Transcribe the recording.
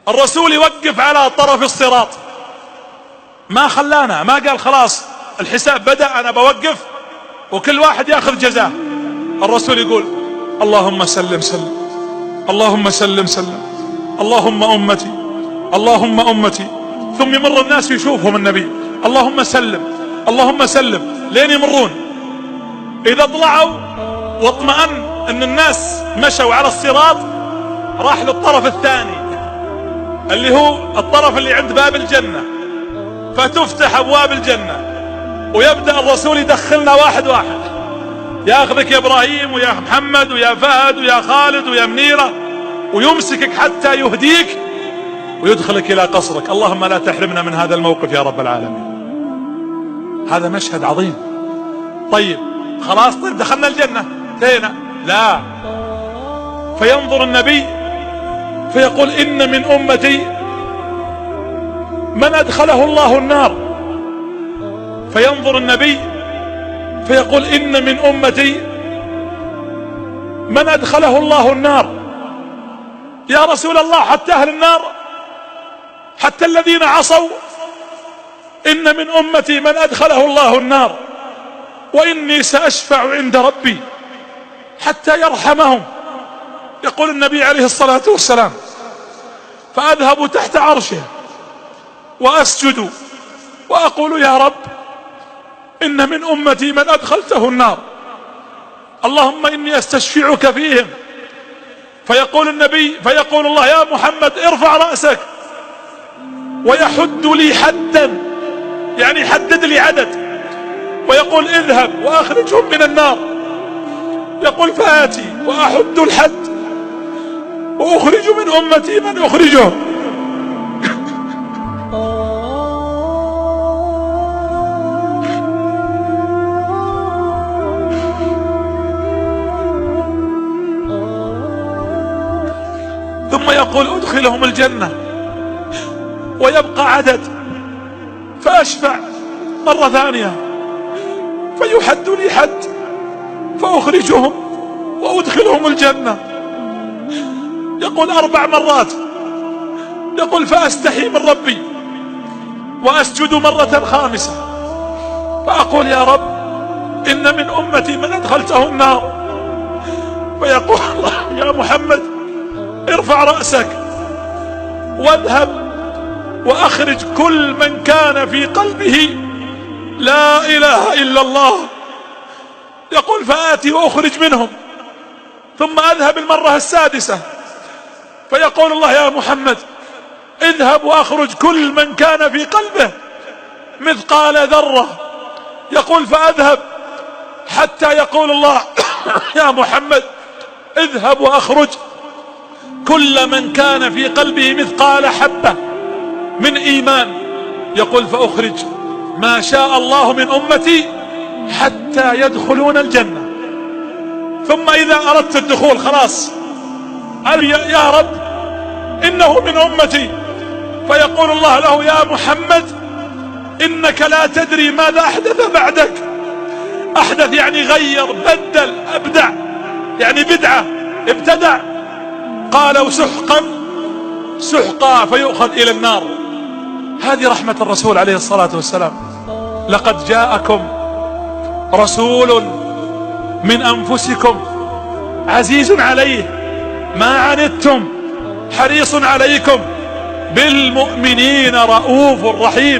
الرسول يوقف على طرف الصراط، ما خلانا، ما قال خلاص الحساب بدأ أنا بوقف وكل واحد يأخذ جزاه. الرسول يقول اللهم سلم سلم، اللهم سلم سلم، اللهم أمتي، اللهم أمتي. ثم يمر الناس يشوفهم النبي اللهم سلم اللهم سلم لين يمرون. إذا طلعوا واطمأن أن الناس مشوا على الصراط، راح للطرف الثاني اللي هو الطرف اللي عند باب الجنة، فتفتح أبواب الجنة ويبدأ الرسول يدخلنا واحد واحد، ياخذك يا إبراهيم ويا محمد ويا فهد ويا خالد ويا منيرة، ويمسكك حتى يهديك ويدخلك إلى قصرك. اللهم لا تحرمنا من هذا الموقف يا رب العالمين. هذا مشهد عظيم. طيب خلاص، طيب دخلنا الجنة انتهينا؟ لا، فينظر النبي فيقول إن من أمتي من أدخله الله النار. فينظر النبي فيقول إن من أمتي من أدخله الله النار. يا رسول الله حتى أهل النار، حتى الذين عصوا؟ إن من أمتي من أدخله الله النار وإني سأشفع عند ربي حتى يرحمهم. يقول النبي عليه الصلاة والسلام فأذهب تحت عرشه وأسجد وأقول يا رب إن من أمتي من أدخلته النار، اللهم إني أستشفعك فيهم. فيقول النبي فيقول الله يا محمد ارفع رأسك، ويحد لي حدا، يعني حدد لي عدد، ويقول اذهب وأخرجهم من النار. يقول فآتي وأحد الحد وأخرج من أمتي من أخرجه. ثم يقول ادخلهم الجنة، ويبقى عدد، فأشفع مرة ثانية فيحد لي حد فأخرجهم وأدخلهم الجنة. يقول 4 مرات. يقول فأستحي من ربي وأسجد مرة خامسة فأقول يا رب إن من أمتي من أدخلته النار. فيقول الله يا محمد ارفع رأسك واذهب وأخرج كل من كان في قلبه لا إله إلا الله. يقول فآتي وأخرج منهم، ثم أذهب المرة السادسة فيقول الله يا محمد اذهب وأخرج كل من كان في قلبه مثقال ذرة. يقول فأذهب حتى يقول الله يا محمد اذهب وأخرج كل من كان في قلبه مثقال حبة من إيمان. يقول فأخرج ما شاء الله من أمتي حتى يدخلون الجنة. ثم إذا أردت الدخول خلاص يا رب إنه من أمتي، فيقول الله له يا محمد إنك لا تدري ماذا أحدث بعدك. أحدث يعني غير، بدل، أبدع، يعني بدعة، ابتدع. قالوا سحقا سحقا فيؤخذ إلى النار. هذه رحمة الرسول عليه الصلاة والسلام. لقد جاءكم رسول من أنفسكم عزيز عليه ما عنتم حريص عليكم بالمؤمنين رؤوف رحيم.